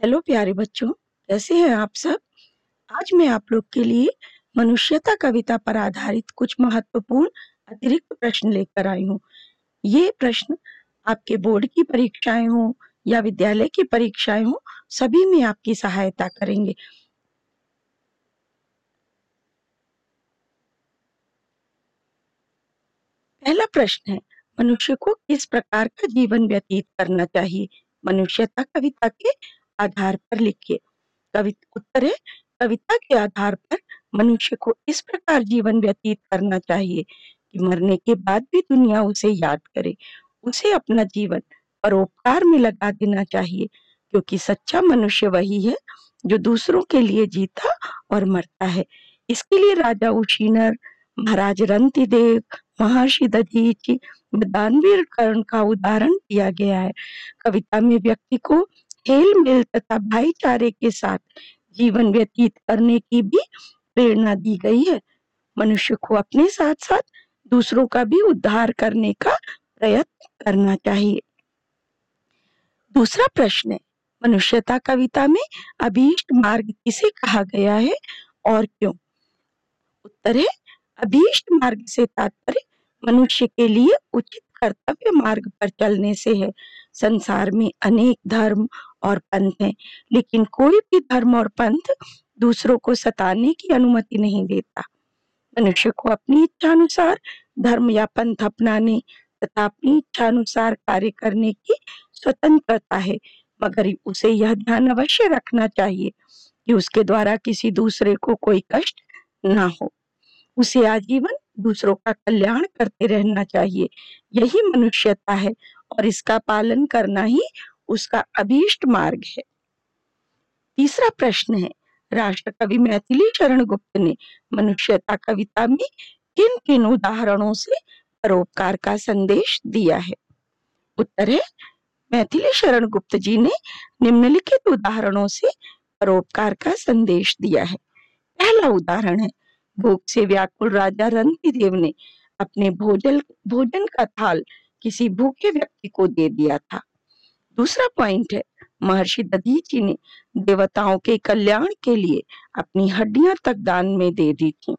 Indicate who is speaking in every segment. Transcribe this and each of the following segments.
Speaker 1: Hello प्यारे बच्चों, कैसे हैं आप सब? आज मैं आप लोग के लिए मनुष्यता कविता पर आधारित कुछ महत्वपूर्ण अतिरिक्त प्रश्न लेकर आई हूँ। ये प्रश्न आपके बोर्ड की परीक्षाएं हो या विद्यालय की परीक्षाएं हो, सभी में आपकी सहायता करेंगे। पहला प्रश्न है, मनुष्य को किस प्रकार का जीवन व्यतीत करना चाहिए? मनुष्यता कविता के आधार पर लिखिए। उत्तर है, कविता के आधार पर मनुष्य को इस प्रकार जीवन व्यतीत करना चाहिए कि मरने के बाद भी दुनिया उसे याद करे। उसे अपना जीवन परोपकार में लगा देना चाहिए, क्योंकि सच्चा मनुष्य वही है जो दूसरों के लिए जीता और मरता है। इसके लिए राजा उशीनर, महाराज रंतिदेव, महर्षि दधीचि, दानवीर कर्ण का उदाहरण दिया गया है। कविता में व्यक्ति को हेल मेल तथा भाईचारे के साथ जीवन व्यतीत करने की भी प्रेरणा दी गई है। मनुष्य को अपने साथ साथ दूसरों का भी उद्धार करने का प्रयत्न करना चाहिए। दूसरा प्रश्न है, मनुष्यता कविता में अभीष्ट मार्ग किसे कहा गया है और क्यों? उत्तर है, अभीष्ट मार्ग से तात्पर्य मनुष्य के लिए उचित कर्तव्य मार्ग पर चलने से है। संसार में अनेक धर्म और पंथ हैं, लेकिन कोई भी धर्म और पंथ दूसरों को सताने की अनुमति नहीं देता। मनुष्य को अपनी इच्छा अनुसार धर्म या पंथ अपनाने तथा अपनी इच्छा अनुसार कार्य करने की स्वतंत्रता है, मगर उसे यह ध्यान अवश्य रखना चाहिए कि उसके द्वारा किसी दूसरे को कोई कष्ट ना हो। उसे आजीवन दूसरों का कल्याण करते रहना चाहिए। यही मनुष्यता है और इसका पालन करना ही उसका अभीष्ट मार्ग है। तीसरा प्रश्न है, राष्ट्रकवि मैथिली शरण गुप्त ने मनुष्यता कविता में किन किन उदाहरणों से परोपकार का संदेश दिया है? उत्तर है, मैथिली शरण गुप्त जी ने निम्नलिखित उदाहरणों से परोपकार का संदेश दिया है। पहला उदाहरण है, भूख से व्याकुल राजा रंतिदेव ने अपने भोजन का थाल किसी भूखे व्यक्ति को दे दिया था। दूसरा पॉइंट है, महर्षि दधीचि ने देवताओं के कल्याण के लिए अपनी हड्डियां तक दान में दे दी थी।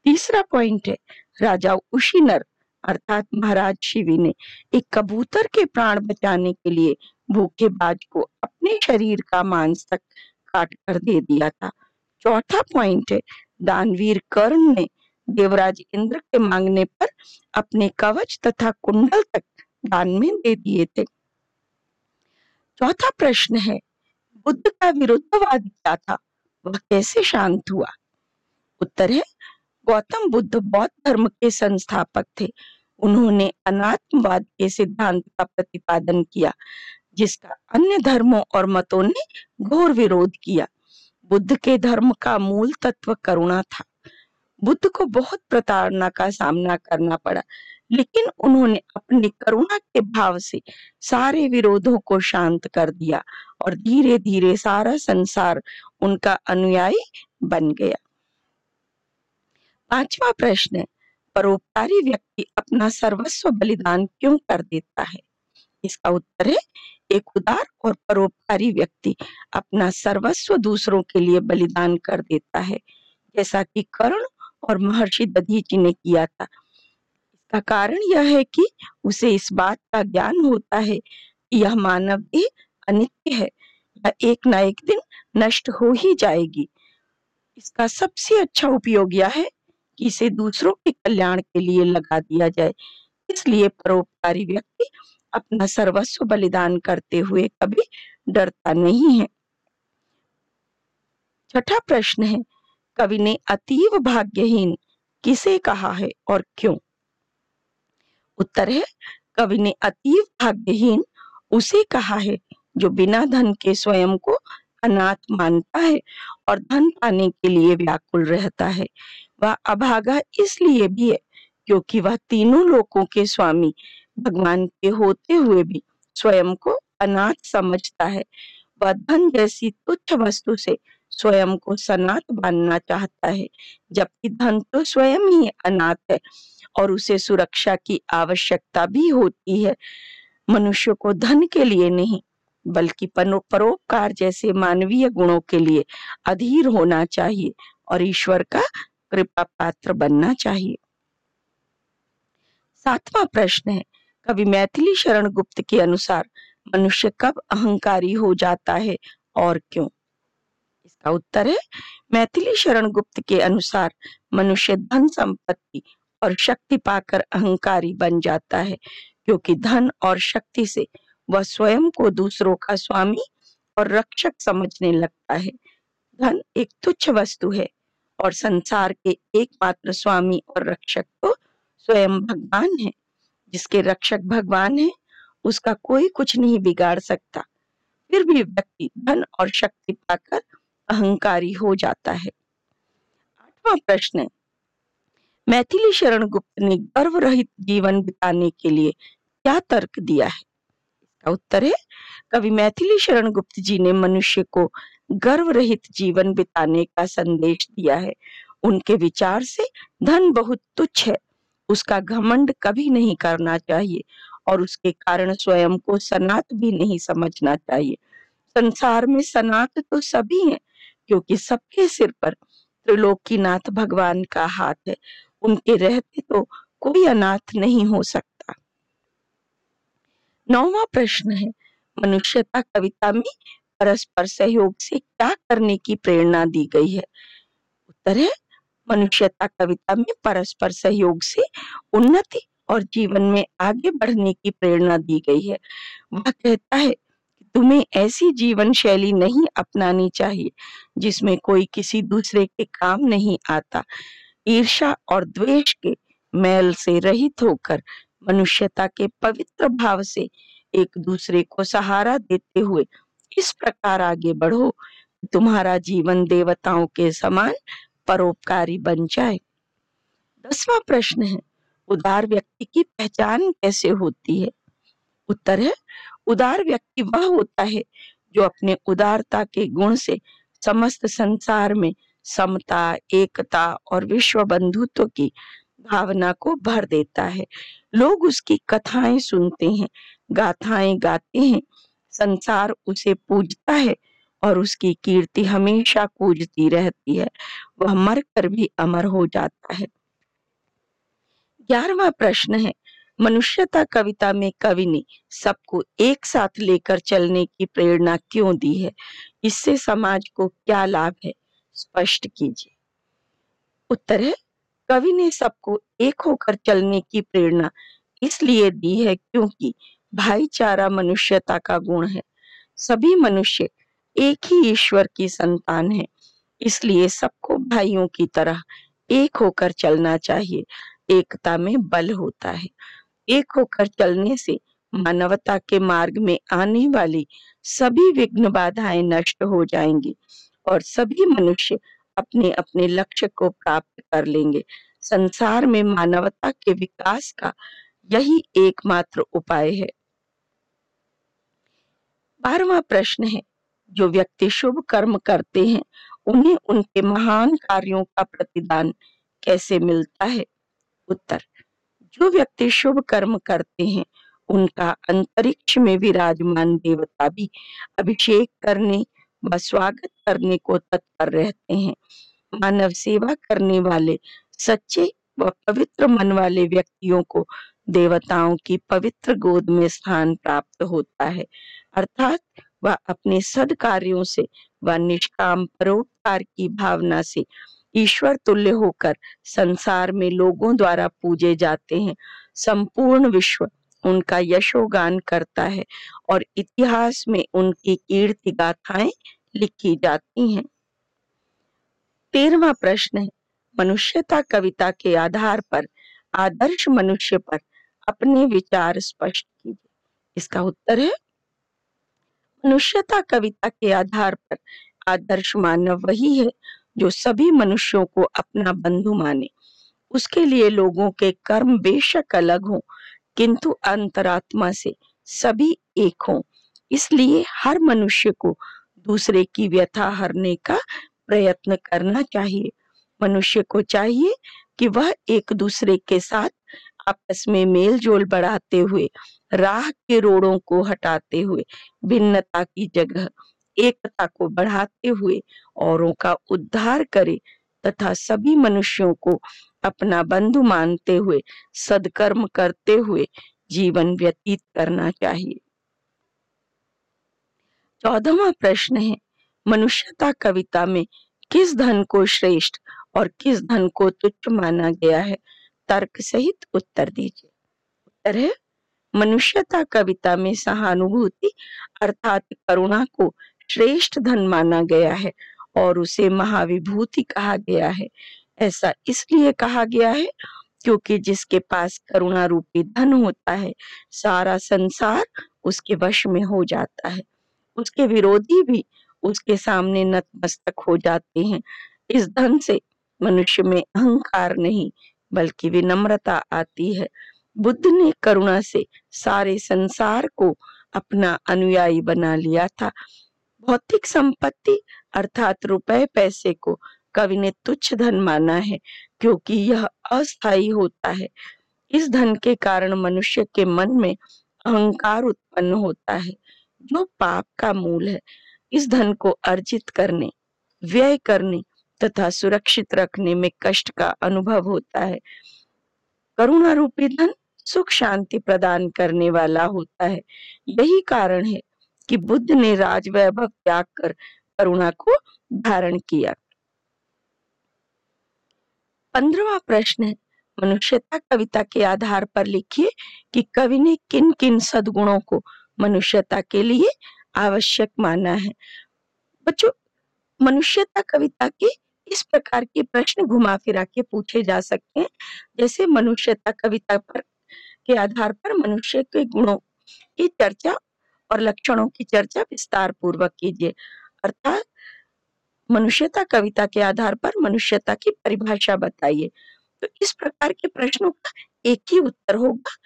Speaker 1: तीसरा पॉइंट है, राजा उशीनर अर्थात महाराज शिवी ने एक कबूतर के प्राण बचाने के लिए भूखे बाज को अपने शरीर का मांस तक काट कर दे दिया था। चौथा पॉइंट है, दानवीर कर्ण ने देवराज इंद्र के मांगने पर अपने कवच तथा कुंडल तक दान में दे दिए थे। चौथा प्रश्न है, बुद्ध का विरुद्धवादी क्या था? वह कैसे शांत हुआ? उत्तर है, गौतम बुद्ध बौद्ध धर्म के संस्थापक थे। उन्होंने अनात्मवाद के सिद्धांत का प्रतिपादन किया, जिसका अन्य धर्मों और मतों ने घोर विरोध किया। बुद्ध के धर्म का मूल तत्व करुणा था। बुद्ध को बहुत प्रताड़ना का सामना करना पड़ा, लेकिन उन्होंने अपनी करुणा के भाव से सारे विरोधों को शांत कर दिया और धीरे धीरे सारा संसार उनका अनुयायी बन गया। पांचवा प्रश्न है, परोपकारी व्यक्ति अपना सर्वस्व बलिदान क्यों कर देता है? इसका उत्तर है, एक उदार और परोपकारी व्यक्ति अपना सर्वस्व दूसरों के लिए बलिदान कर देता है, जैसा कि कर्ण और महर्षि दधीचि ने किया था। इसका कारण यह है कि उसे इस बात का ज्ञान होता है कि यह मानव देह अनित्य है, यह एक न एक दिन नष्ट हो ही जाएगी। इसका सबसे अच्छा उपयोग यह है कि इसे दूसरों के कल्याण के लिए लगा दिया जाए। इसलिए परोपकारी व्यक्ति अपना सर्वस्व बलिदान करते हुए कभी डरता नहीं है। छठा प्रश्न है, कवि ने अतीव भाग्यहीन किसे कहा है और क्यों? उत्तर है, कवि ने अतीव भाग्यहीन उसे कहा है जो बिना धन के स्वयं को अनाथ मानता है और धन पाने के लिए व्याकुल रहता है। वह अभागा इसलिए भी है क्योंकि वह तीनों लोकों के स्वामी भगवान के होते हुए भी स्वयं को अनाथ समझता है। वह धन जैसी तुच्छ वस्तु से स्वयं को सनाथ मानना चाहता है, जबकि धन तो स्वयं ही अनाथ है और उसे सुरक्षा की आवश्यकता भी होती है। मनुष्य को धन के लिए नहीं, बल्कि परोपकार जैसे मानवीय गुणों के लिए अधीर होना चाहिए और ईश्वर का कृपा पात्र बनना चाहिए। 7वां प्रश्न है, कवि मैथिली शरण गुप्त के अनुसार मनुष्य कब अहंकारी हो जाता है और क्यों? इसका उत्तर है, मैथिली शरण गुप्त के अनुसार मनुष्य धन संपत्ति और शक्ति पाकर अहंकारी बन जाता है, क्योंकि धन और शक्ति से वह स्वयं को दूसरों का स्वामी और रक्षक समझने लगता है। धन एक तुच्छ वस्तु है और संसार के एकमात्र स्वामी और रक्षक तो स्वयं भगवान है। जिसके रक्षक भगवान है, उसका कोई कुछ नहीं बिगाड़ सकता। फिर भी व्यक्ति धन और शक्ति पाकर अहंकारी हो जाता है। 8वां प्रश्न है, मैथिली शरण गुप्त ने गर्व रहित जीवन बिताने के लिए क्या तर्क दिया है? इसका उत्तर है, कवि मैथिली शरण गुप्त जी ने मनुष्य को गर्व रहित जीवन बिताने का संदेश दिया है। उनके विचार से धन बहुत तुच्छ है, उसका घमंड कभी नहीं करना चाहिए और उसके कारण स्वयं को सनात भी नहीं समझना चाहिए। संसार में सनात तो सभी हैं, क्योंकि सबके सिर पर त्रिलोकीनाथ भगवान का हाथ है। उनके रहते तो कोई अनाथ नहीं हो सकता। 9वां प्रश्न है, मनुष्यता कविता में परस्पर सहयोग से क्या करने की प्रेरणा दी गई है? उत्तर है, मनुष्यता कविता में परस्पर सहयोग से उन्नति और जीवन में आगे बढ़ने की प्रेरणा दी गई है। वह कहता है कि तुम्हें ऐसी जीवन शैली नहीं अपनानी चाहिए जिसमें कोई किसी दूसरे के काम नहीं आता। ईर्ष्या और द्वेष के मैल से रहित होकर मनुष्यता के पवित्र भाव से एक दूसरे को सहारा देते हुए इस प्रकार आगे बढ़ो कि तुम्हारा जीवन देवताओं के समान परोपकारी बन जाए। 10वां प्रश्न है, उदार व्यक्ति की पहचान कैसे होती है? उत्तर है, उदार व्यक्ति वह होता है जो अपने उदारता के गुण से समस्त संसार में समता, एकता और विश्व बंधुत्व की भावना को भर देता है। लोग उसकी कथाएं सुनते हैं, गाथाएं गाते हैं, संसार उसे पूजता है और उसकी कीर्ति हमेशा पूजती रहती है। वह मरकर भी अमर हो जाता है। 11वां प्रश्न है, मनुष्यता कविता में कवि ने सबको एक साथ लेकर चलने की प्रेरणा क्यों दी है? इससे समाज को क्या लाभ है? स्पष्ट कीजिए। उत्तर है, कवि ने सबको एक होकर चलने की प्रेरणा इसलिए दी है क्योंकि भाईचारा मनुष्यता का गुण है। सभी मनुष्य एक ही ईश्वर की संतान है, इसलिए सबको भाइयों की तरह एक होकर चलना चाहिए। एकता में बल होता है। एक होकर चलने से मानवता के मार्ग में आने वाली सभी विघ्न बाधाएं नष्ट हो जाएंगी और सभी मनुष्य अपने अपने लक्ष्य को प्राप्त कर लेंगे। संसार में मानवता के विकास का यही एकमात्र उपाय है। 12वां प्रश्न है, जो व्यक्ति शुभ कर्म करते हैं उन्हें उनके महान कार्यों का प्रतिदान कैसे मिलता है? उत्तर, जो व्यक्ति शुभ कर्म करते हैं उनका अंतरिक्ष में विराजमान देवता भी अभिषेक करने व स्वागत करने को तत्पर रहते हैं। मानव सेवा करने वाले सच्चे व पवित्र मन वाले व्यक्तियों को देवताओं की पवित्र गोद में स्थान प्राप्त होता है, अर्थात वह अपने सद्कार्यों से व निष्काम परोपकार की भावना से ईश्वर तुल्य होकर संसार में लोगों द्वारा पूजे जाते हैं। संपूर्ण विश्व उनका यशोगान करता है और इतिहास में उनकी कीर्ति गाथाएं लिखी जाती हैं। 13वां प्रश्न है, मनुष्यता कविता के आधार पर आदर्श मनुष्य पर अपने विचार स्पष्ट कीजिए। इसका उत्तर है, मनुष्यता कविता के आधार पर आदर्श मानव वही है जो सभी मनुष्यों को अपना बंधु माने। उसके लिए लोगों के कर्म बेशक अलग हों, किंतु अंतरात्मा से सभी एक हों। इसलिए हर मनुष्य को दूसरे की व्यथा हरने का प्रयत्न करना चाहिए। मनुष्य को चाहिए कि वह एक दूसरे के साथ आपस में मेल जोल बढ़ाते हुए, राह के रोड़ों को हटाते हुए, भिन्नता की जगह एकता को बढ़ाते हुए औरों का उद्धार करे तथा सभी मनुष्यों को अपना बंधु मानते हुए सद्कर्म करते हुए जीवन व्यतीत करना चाहिए। 14वां प्रश्न है, मनुष्यता कविता में किस धन को श्रेष्ठ और किस धन को तुच्छ माना गया है? तर्क सहित उत्तर दीजिए। उत्तर है, मनुष्यता कविता में सहानुभूति अर्थात करुणा को श्रेष्ठ धन माना गया है और उसे महाविभूति कहा गया है। ऐसा इसलिए कहा गया है क्योंकि जिसके पास करुणा रूपी धन होता है, सारा संसार उसके वश में हो जाता है। उसके विरोधी भी उसके सामने नतमस्तक हो जाते हैं। इस धन से मनुष्य में अहंकार नहीं बल्कि विनम्रता आती है। बुद्ध ने करुणा से सारे संसार को अपना अनुयायी बना लिया था। भौतिक संपत्ति अर्थात रुपए पैसे को कवि ने तुच्छ धन माना है क्योंकि यह अस्थायी होता है। इस धन के कारण मनुष्य के मन में अहंकार उत्पन्न होता है जो पाप का मूल है। इस धन को अर्जित करने, व्यय करने तथा सुरक्षित रखने में कष्ट का अनुभव होता है। करुणा रूपी धन सुख शांति प्रदान करने वाला होता है। यही कारण है कि बुद्ध ने राजवैभव त्याग कर करुणा को धारण किया। 15वां प्रश्न है, मनुष्यता कविता के आधार पर लिखिए कि कवि ने किन किन सद्गुणों को मनुष्यता के लिए आवश्यक माना है। बच्चों, मनुष्यता कविता के इस प्रकार के प्रश्न घुमा फिरा के पूछे जा सकते हैं, जैसे मनुष्यता कविता पर के आधार पर मनुष्य के गुणों की चर्चा और लक्षणों की चर्चा विस्तार पूर्वक कीजिए। अर्थात मनुष्यता कविता के आधार पर मनुष्यता की परिभाषा बताइए। तो इस प्रकार के प्रश्नों का एक ही उत्तर होगा,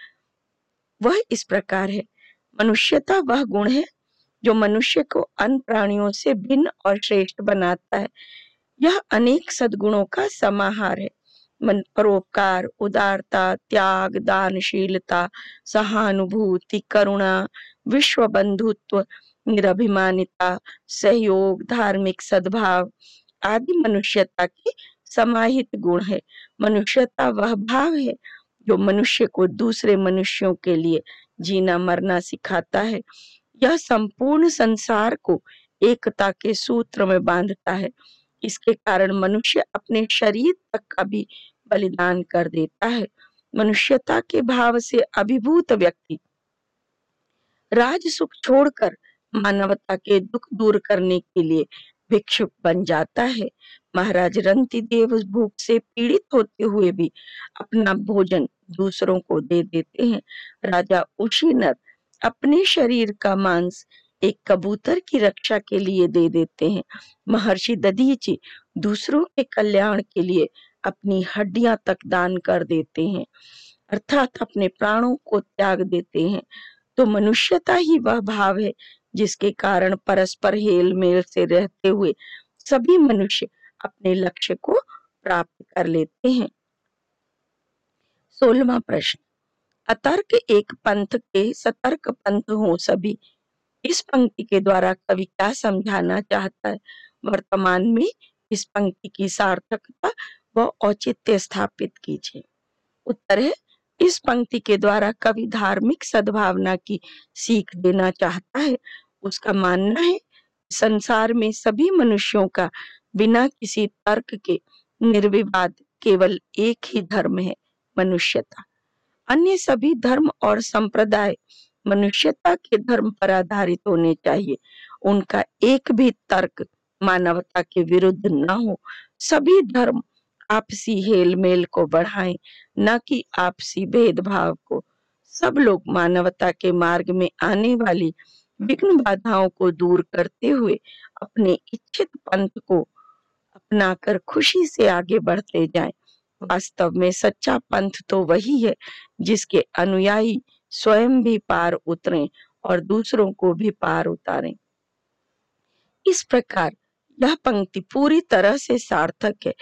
Speaker 1: वह इस प्रकार है, मनुष्यता वह गुण है जो मनुष्य को अन्य प्राणियों से भिन्न और श्रेष्ठ बनाता है। यह अनेक सद्गुणों का समाहार है। परोपकार, उदारता, त्याग, दानशीलता, सहानुभूति, करुणा, विश्व बंधुत्व, निरभिमानिता, सहयोग, धार्मिक सद्भाव आदि मनुष्यता के समाहित गुण है। मनुष्यता वह भाव है जो मनुष्य को दूसरे मनुष्यों के लिए जीना मरना सिखाता है। यह संपूर्ण संसार को एकता के सूत्र में बांधता है। इसके कारण मनुष्य अपने शरीर तक का भी बलिदान कर देता है। मनुष्यता के भाव से अभिभूत व्यक्ति राज सुख छोड़कर मानवता के दुख दूर करने के लिए भिक्षुक बन जाता है। महाराज रंतिदेव भूख से पीड़ित होते हुए भी अपना भोजन दूसरों को दे देते हैं। राजा उशीनर अपने शरीर का मांस एक कबूतर की रक्षा के लिए दे देते हैं। महर्षि दधीचि दूसरों के कल्याण के लिए अपनी हड्डियां तक दान कर देते हैं, अर्थात अपने प्राणों को त्याग देते हैं। तो मनुष्यता ही वह भाव है जिसके कारण परस्पर हेल मेल से रहते हुए सभी मनुष्य अपने लक्ष्य को प्राप्त कर लेते हैं। 16वां प्रश्न, अतर्क एक पंथ के सतर्क पंथ हो सभी। इस पंक्ति के द्वारा कवि क्या समझाना चाहता है? वर्तमान में इस पंक्ति की सार्थकता व औचित्य स्थापित कीजिए। उत्तर है, इस पंक्ति के द्वारा कवि धार्मिक सद्भावना की सीख देना चाहता है। उसका मानना है संसार में सभी मनुष्यों का बिना किसी तर्क के निर्विवाद केवल एक ही धर्म है, मनुष्यता। अन्य सभी धर्म और संप्रदाय मनुष्यता के धर्म पर आधारित होने चाहिए। उनका एक भी तर्क मानवता के विरुद्ध न हो। सभी धर्म आपसी हेल मेल को बढ़ाएं, न कि आपसी भेदभाव को। सब लोग मानवता के मार्ग में आने वाली विघ्न बाधाओं को दूर करते हुए अपने इच्छित पंथ को अपनाकर खुशी से आगे बढ़ते जाएं। वास्तव में सच्चा पंथ तो वही है जिसके अनुयायी स्वयं भी पार उतरें और दूसरों को भी पार उतारें। इस प्रकार यह पंक्ति पूरी तरह से सार्थक है।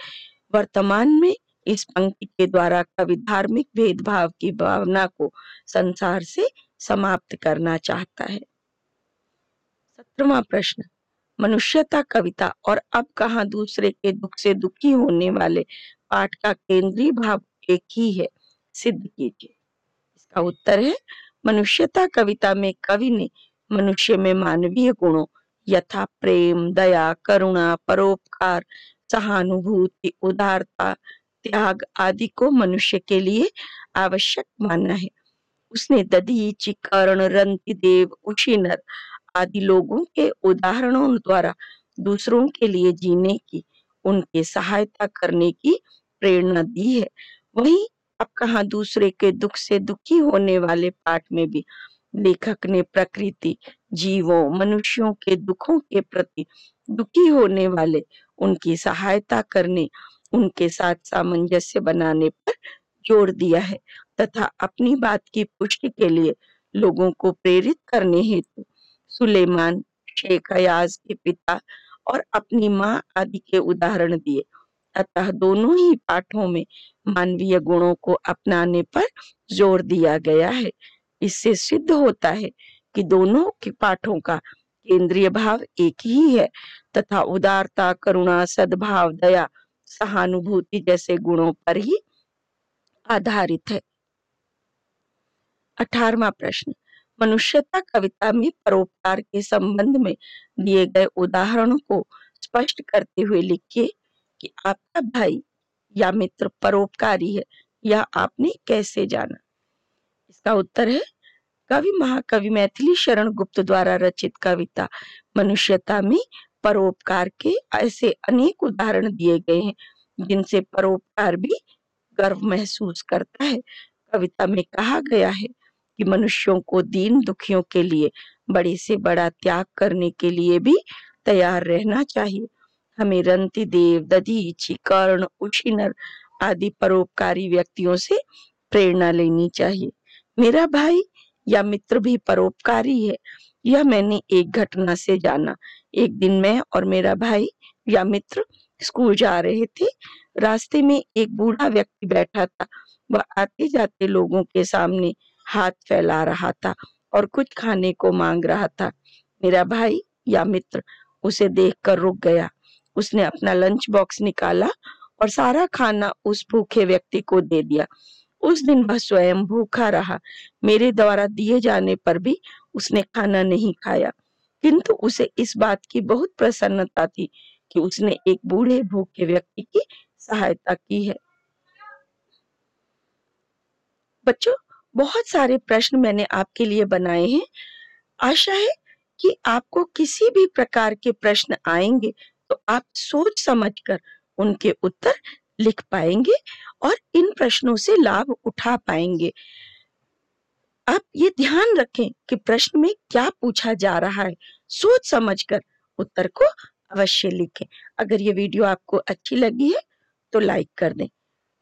Speaker 1: वर्तमान में इस पंक्ति के द्वारा कवि धार्मिक भेदभाव की भावना को संसार से समाप्त करना चाहता है। 17वां प्रश्न, मनुष्यता कविता और अब कहाँ दूसरे के दुख से दुखी होने वाले पाठ का केंद्रीय भाव एक ही है, सिद्ध कीजिए। इसका उत्तर है, मनुष्यता कविता में कवि ने मनुष्य में मानवीय गुणों यथा प्रेम, दया, करुणा, परोपकार, सहानुभूति, उदारता, त्याग आदि को मनुष्य के लिए आवश्यक माना है। उसने दधीचि, कर्ण, रंतिदेव, उशीनर आदि लोगों के उदाहरणों द्वारा दूसरों के लिए जीने की, उनकी सहायता करने की प्रेरणा दी है। वहीं अब कहाँ दूसरे के दुख से दुखी होने वाले पाठ में भी लेखक ने प्रकृति, जीवों, मनुष्यों के दुखों के प्रति दुखी होने वाले उनकी सहायता करने, उनके साथ सामंजस्य बनाने पर जोर दिया है तथा अपनी बात की पुष्टि के लिए लोगों को प्रेरित करने हेतु सुलेमान, शेख अयाज के पिता और अपनी माँ आदि के उदाहरण दिए। अतः दोनों ही पाठों में मानवीय गुणों को अपनाने पर जोर दिया गया है। इससे सिद्ध होता है कि दोनों के पाठों का केंद्रीय भाव एक ही है तथा उदारता, करुणा, सद्भाव, दया, सहानुभूति जैसे गुणों पर ही आधारित है। 18वां प्रश्न, मनुष्यता कविता में परोपकार के संबंध में दिए गए उदाहरणों को स्पष्ट करते हुए लिखिए कि आपका भाई या मित्र परोपकारी है, यह आपने कैसे जाना। इसका उत्तर है, कवि महाकवि मैथिली शरण गुप्त द्वारा रचित कविता मनुष्यता में परोपकार के ऐसे अनेक उदाहरण दिए गए हैं जिनसे परोपकार भी गर्व महसूस करता है। कविता में कहा गया है कि मनुष्यों को दीन दुखियों के लिए बड़े से बड़ा त्याग करने के लिए भी तैयार रहना चाहिए। हमें रंतिदेव, दधीचि, कर्ण, उशीनर आदि परोपकारी व्यक्तियों से प्रेरणा लेनी चाहिए। मेरा भाई या मित्र भी परोपकारी है, यह मैंने एक घटना से जाना। एक दिन मैं और मेरा भाई या मित्र स्कूल जा रहे थे। रास्ते में एक बूढ़ा व्यक्ति बैठा था। वह आते जाते लोगों के सामने हाथ फैला रहा था और कुछ खाने को मांग रहा था। मेरा भाई या मित्र उसे देखकर रुक गया। उसने अपना लंच बॉक्स निकाला और सारा खाना उस भूखे व्यक्ति को दे दिया। उस दिन वह स्वयं भूखा रहा। मेरे द्वारा दिए जाने पर भी उसने खाना नहीं खाया, किंतु उसे इस बात की बहुत प्रसन्नता थी कि उसने एक बूढ़े भूखे व्यक्ति की सहायता की है। बच्चों, बहुत सारे प्रश्न मैंने आपके लिए बनाए हैं। आशा है कि आपको किसी भी प्रकार के प्रश्न आएंगे तो आप सोच समझकर उनके उत्तर लिख पाएंगे और इन प्रश्नों से लाभ उठा पाएंगे। आप ये ध्यान रखें कि प्रश्न में क्या पूछा जा रहा है, सोच समझकर उत्तर को अवश्य लिखें। अगर ये वीडियो आपको अच्छी लगी है तो लाइक कर दें।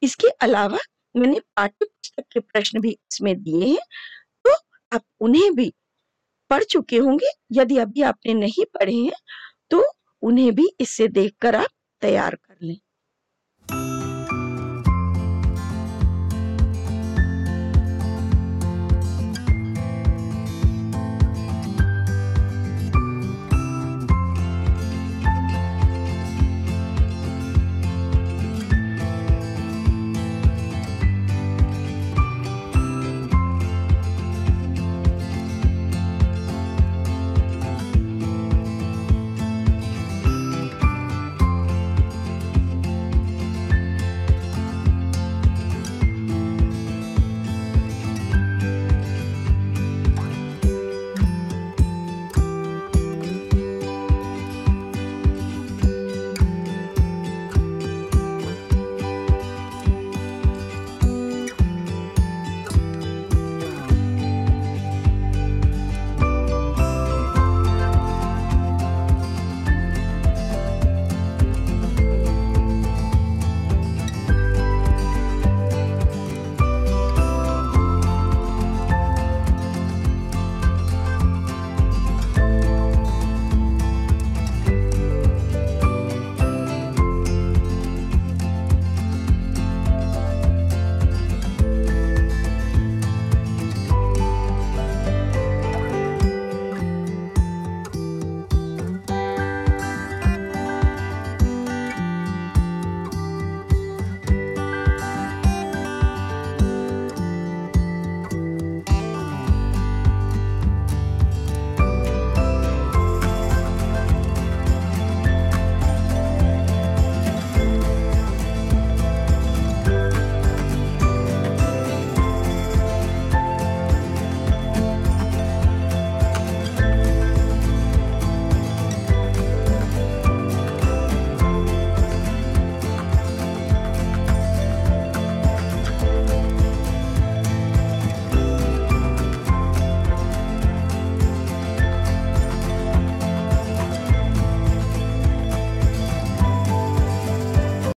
Speaker 1: इसके अलावा मैंने पाठ्य पुस्तक के प्रश्न भी इसमें दिए हैं, तो आप उन्हें भी पढ़ चुके होंगे। यदि अभी आपने नहीं पढ़े हैं तो उन्हें भी इससे देखकर आप तैयार कर लें।